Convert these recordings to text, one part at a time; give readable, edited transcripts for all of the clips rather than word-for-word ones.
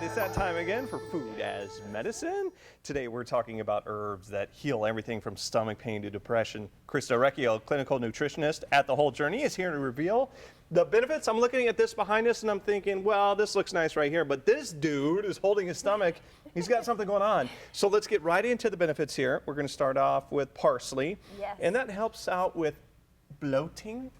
right, it's that time again for Food as Medicine. Today we're talking about herbs that heal everything from stomach pain to depression. Christa, Orecchio, clinical nutritionist at The Whole Journey, is here to reveal the benefits. I'm looking at this behind us and I'm thinking, well, this looks nice right here, but this dude is holding his stomach. He's got something going on. So let's get right into the benefits here. We're going to start off with parsley. Yes. And that helps out with bloating.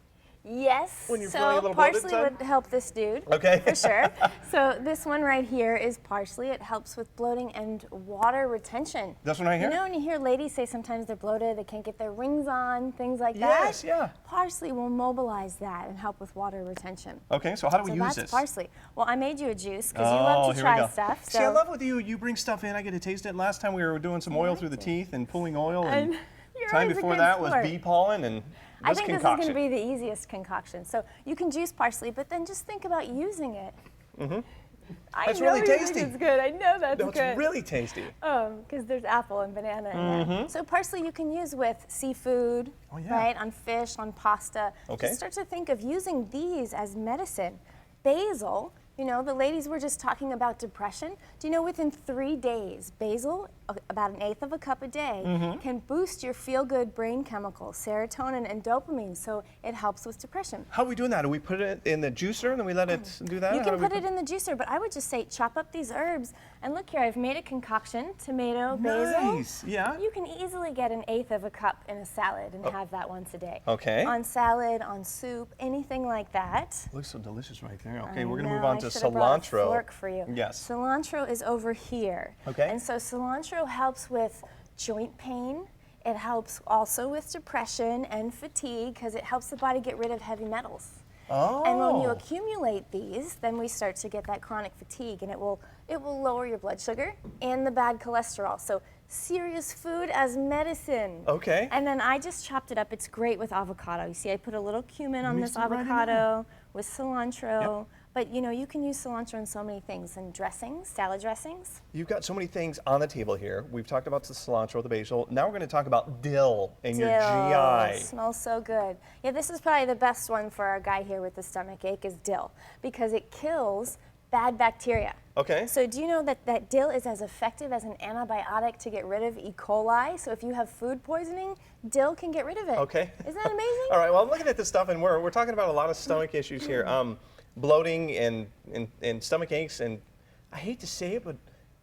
Yes, When you're feeling a so little bloated parsley inside? would help this dude, Okay. for sure. So this one right here is parsley. It helps with bloating and water retention. This one right here? You know when you hear ladies say sometimes they're bloated, they can't get their rings on, things like that? Yes, yeah. Parsley will mobilize that and help with water retention. Okay, so how do we So use that's this? parsley. Well, I made you a juice because you love to here we try go. stuff. See, I love with you. You bring stuff in, I get to taste it. Last time we were doing some oil through the teeth and pulling oil, and You're time always a before good that was sport. bee pollen and I this think concoction. this is going to be the easiest concoction. So you can juice parsley, but then just think about using it. That's I know really you tasty. think it's good. I know that's No, good. it's really tasty. Because there's apple and banana in there. So parsley you can use with seafood, Oh, yeah. right? On fish, on pasta. Okay. Just start to think of using these as medicine. Basil, you know, the ladies were just talking about depression. Do you know within 3 days, basil, about 1/8 of a cup a day, can boost your feel-good brain chemicals, serotonin and dopamine, so it helps with depression. How are we doing that? Do we put it in the juicer and then we let it do that? You How can do we put it in the juicer, but I would just say chop up these herbs. And look here, I've made a concoction, tomato, basil. Nice, yeah. You can easily get 1/8 of a cup in a salad and have that once a day. Okay. On salad, on soup, anything like that. Looks so delicious right there. Okay, I we're going to move know, on I to should have brought a cilantro. fork for you. Yes. Cilantro is over here. Okay. And so cilantro helps with joint pain. It helps also with depression and fatigue because it helps the body get rid of heavy metals. Oh. And when you accumulate these, then we start to get that chronic fatigue, and it will lower your blood sugar and the bad cholesterol. So serious food as medicine. Okay. And then I just chopped it up. It's great with avocado. You see, I put a little cumin on this Mixed it right in avocado with cilantro. Yep. But you know, you can use cilantro in so many things, in dressings, salad dressings. You've got so many things on the table here. We've talked about the cilantro, the basil. Now we're going to talk about dill and your GI. Smells so good. Yeah, this is probably the best one for our guy here with the stomach ache is dill because it kills bad bacteria. Okay. So do you know that dill is as effective as an antibiotic to get rid of E. coli? So if you have food poisoning, dill can get rid of it. Okay. Isn't that amazing? All right, well, I'm looking at this stuff and we're talking about a lot of stomach issues here. Bloating and stomach aches, and I hate to say it, but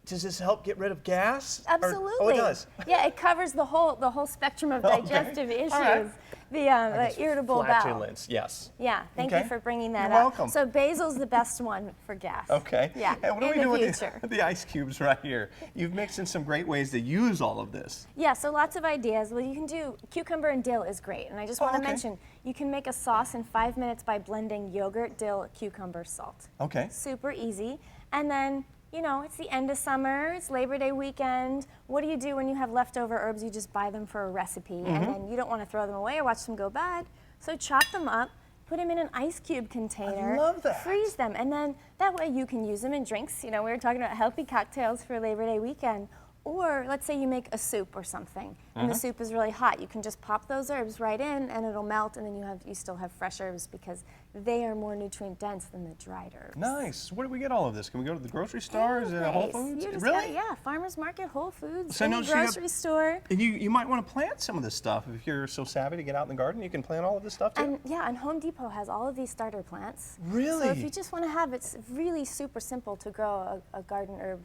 does this help get rid of gas? Absolutely. Oh, it does. Yeah, it covers the whole spectrum of digestive issues. All right. The irritable bowel. Flatulence, yes. Yeah, thank Okay. you for bringing that You're up. welcome. So basil's the best one for gas. Okay. Yeah, And what are in we the doing future. with the ice cubes right here? You've mixed in some great ways to use all of this. Yeah, so lots of ideas. Well, you can do cucumber and dill is great. And I just want to okay. mention, you can make a sauce in 5 minutes by blending yogurt, dill, cucumber, salt. Okay. Super easy. And then, you know, it's the end of summer, it's Labor Day weekend. What do you do when you have leftover herbs? You just buy them for a recipe, and then you don't want to throw them away or watch them go bad. So chop them up, put them in an ice cube container. I love that. Freeze them, and then that way you can use them in drinks. You know, we were talking about healthy cocktails for Labor Day weekend. Or let's say you make a soup or something, and the soup is really hot. You can just pop those herbs right in, and it'll melt, and then you still have fresh herbs because they are more nutrient dense than the dried herbs. Nice. Where do we get all of this? Can we go to the grocery store? Is it at Whole Place. Foods? You just Really? yeah, farmers market, Whole Foods, So any no, so you have- grocery store. And you might want to plant some of this stuff. If you're so savvy to get out in the garden, you can plant all of this stuff too. And yeah, and Home Depot has all of these starter plants. Really? So if you just want to have, it's really super simple to grow a garden herb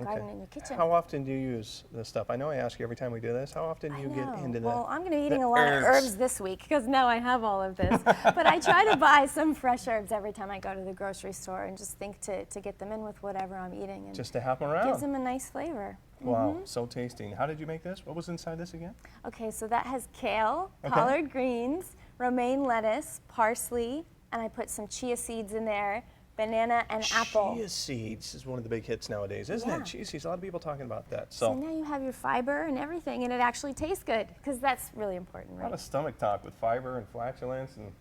garden in your kitchen. How often do you use this stuff? I know I ask you every time we do this. How often do you I get know. into Well, the I'm going to be eating the a lot of herbs? herbs this week because now I have all of this. But I try to buy some fresh herbs every time I go to the grocery store and just think to get them in with whatever I'm eating. And Just to have them around? gives them a nice flavor. Wow, so tasty. How did you make this? What was inside this again? Okay, so that has kale, Okay. collard greens, romaine lettuce, parsley, and I put some chia seeds in there, banana and apple. Chia seeds is one of the big hits nowadays, isn't Yeah. it? Chia seeds, a lot of people talking about that. So So, now you have your fiber and everything, and it actually tastes good because that's really important, a lot right? of stomach talk with fiber and flatulence and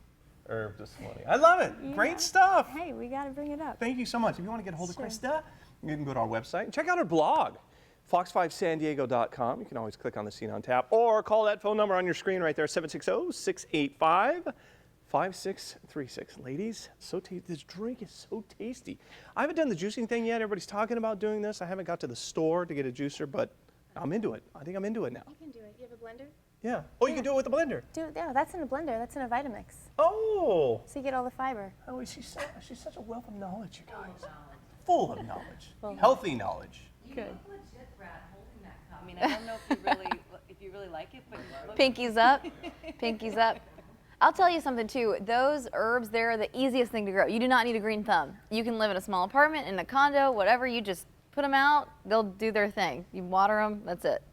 herbs this morning. I love it. Yeah. Great stuff. Hey, we got to bring it up. Thank you so much. If you want to get a hold of Sure. Christa, you can go to our website and check out her blog, fox5sandiego.com. You can always click on the Scene on Tap or call that phone number on your screen right there, 760-685 5636. Ladies, so tasty. This drink is so tasty. I haven't done the juicing thing yet. Everybody's talking about doing this. I haven't got to the store to get a juicer, but I'm into it. I think I'm into it now. You can do it. You have a blender? Yeah. Oh, you can do it with the blender. Yeah, that's in a blender. That's in a Vitamix. Oh. So you get all the fiber. Oh, she's such a wealth of knowledge, you guys. Full of knowledge. Healthy knowledge. Good. Legit, Brad, holding that cup. I mean, I don't know if you really like it, but you look Pinkies up. Pinkies up. I'll tell you something too. Those herbs, they're the easiest thing to grow. You do not need a green thumb. You can live in a small apartment, in a condo, whatever. You just put them out, they'll do their thing. You water them, that's it.